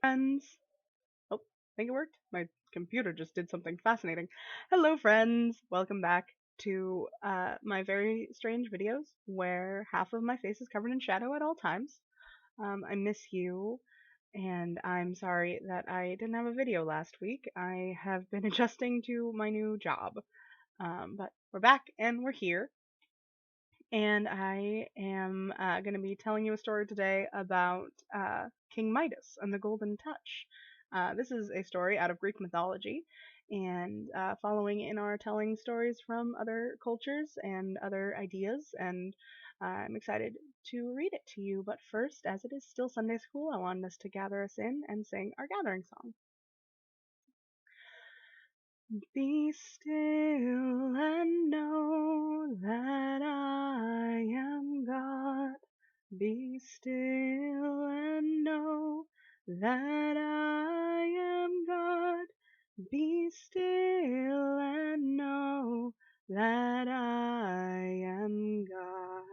Friends. Oh, I think it worked. My computer just did something fascinating. Hello, friends. Welcome back to my very strange videos where half of my face is covered in shadow at all times. I miss you, and I'm sorry that I didn't have a video last week. I have been adjusting to my new job. But we're back and we're here. And I am going to be telling you a story today about King Midas and the Golden Touch. This is a story out of Greek mythology, and following in our telling stories from other cultures and other ideas, and I'm excited to read it to you. But first, as it is still Sunday school, I wanted us to gather us in and sing our gathering song. Be still and know that I am God. Be still and know that I am God. Be still and know that I am God.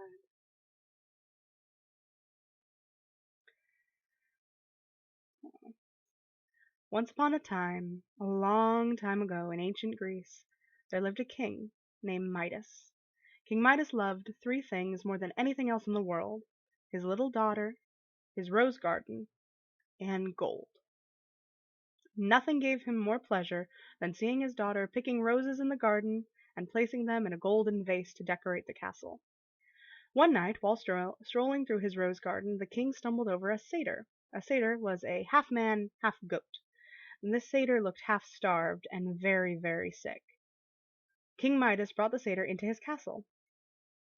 Once upon a time, a long time ago in ancient Greece, there lived a king named Midas. King Midas loved three things more than anything else in the world: his little daughter, his rose garden, and gold. Nothing gave him more pleasure than seeing his daughter picking roses in the garden and placing them in a golden vase to decorate the castle. One night, while strolling through his rose garden, the king stumbled over a satyr. A satyr was a half man, half goat, and this satyr looked half starved and very, very sick. King Midas brought the satyr into his castle.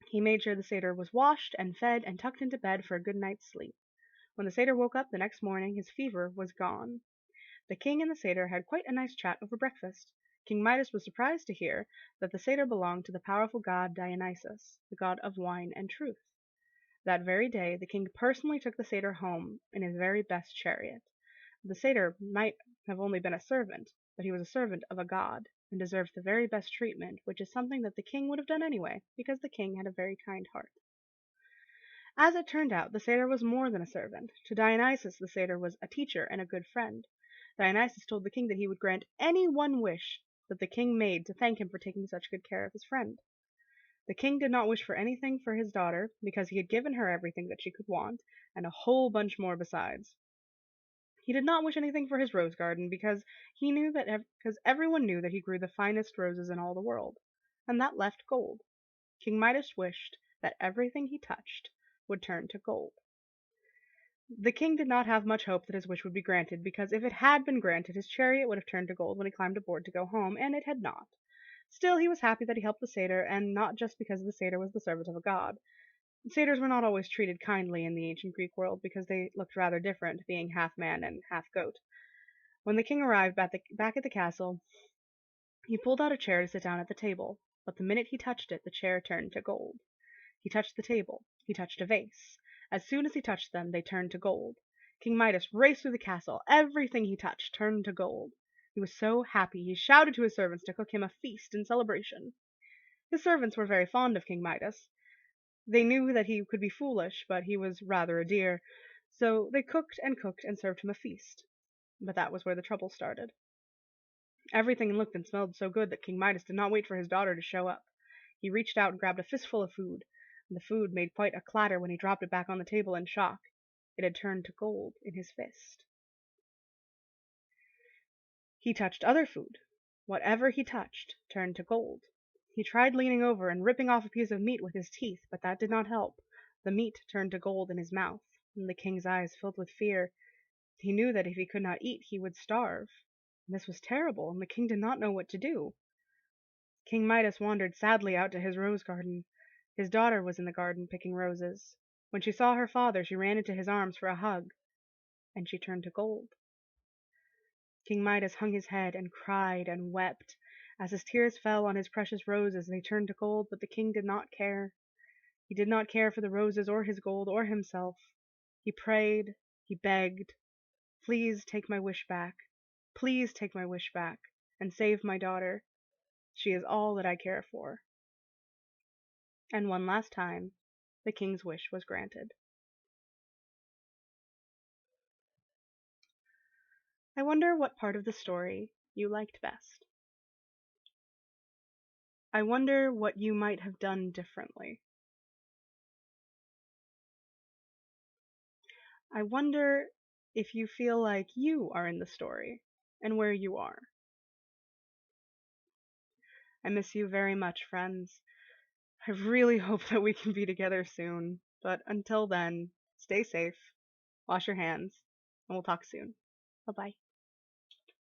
He made sure the satyr was washed and fed and tucked into bed for a good night's sleep. When the satyr woke up the next morning, his fever was gone. The king and the satyr had quite a nice chat over breakfast. King Midas was surprised to hear that the satyr belonged to the powerful god Dionysus, the god of wine and truth. That very day the king personally took the satyr home in his very best chariot. The satyr might have only been a servant, but he was a servant of a god, and deserved the very best treatment, which is something that the king would have done anyway, because the king had a very kind heart. As it turned out, the satyr was more than a servant. To Dionysus the satyr was a teacher and a good friend. Dionysus told the king that he would grant any one wish that the king made to thank him for taking such good care of his friend. The king did not wish for anything for his daughter, because he had given her everything that she could want, and a whole bunch more besides. He did not wish anything for his rose garden, because everyone knew that he grew the finest roses in all the world, and that left gold. King Midas wished that everything he touched would turn to gold. The king did not have much hope that his wish would be granted, because if it had been granted, his chariot would have turned to gold when he climbed aboard to go home, and it had not. Still, he was happy that he helped the satyr, and not just because the satyr was the servant of a god. Satyrs were not always treated kindly in the ancient Greek world, because they looked rather different, being half man and half goat. When the king arrived back at the castle, he pulled out a chair to sit down at the table, but the minute he touched it, the chair turned to gold. He touched the table. He touched a vase. As soon as he touched them, they turned to gold. King Midas raced through the castle. Everything he touched turned to gold. He was so happy, he shouted to his servants to cook him a feast in celebration. His servants were very fond of King Midas. They knew that he could be foolish, but he was rather a dear, so they cooked and served him a feast. But that was where the trouble started. Everything looked and smelled so good that King Midas did not wait for his daughter to show up. He reached out and grabbed a fistful of food, and the food made quite a clatter when he dropped it back on the table in shock. It had turned to gold in his fist. He touched other food. Whatever he touched turned to gold. He tried leaning over and ripping off a piece of meat with his teeth, but that did not help. The meat turned to gold in his mouth, and the king's eyes filled with fear. He knew that if he could not eat, he would starve. This was terrible, and the king did not know what to do. King Midas wandered sadly out to his rose garden. His daughter was in the garden picking roses. When she saw her father, she ran into his arms for a hug, and she turned to gold. King Midas hung his head and cried and wept. As his tears fell on his precious roses, they turned to gold, but the king did not care. He did not care for the roses or his gold or himself. He prayed, he begged, "Please take my wish back. Please take my wish back, and save my daughter. She is all that I care for." And one last time, the king's wish was granted. I wonder what part of the story you liked best. I wonder what you might have done differently. I wonder if you feel like you are in the story and where you are. I miss you very much, friends. I really hope that we can be together soon. But until then, stay safe, wash your hands, and we'll talk soon. Bye bye.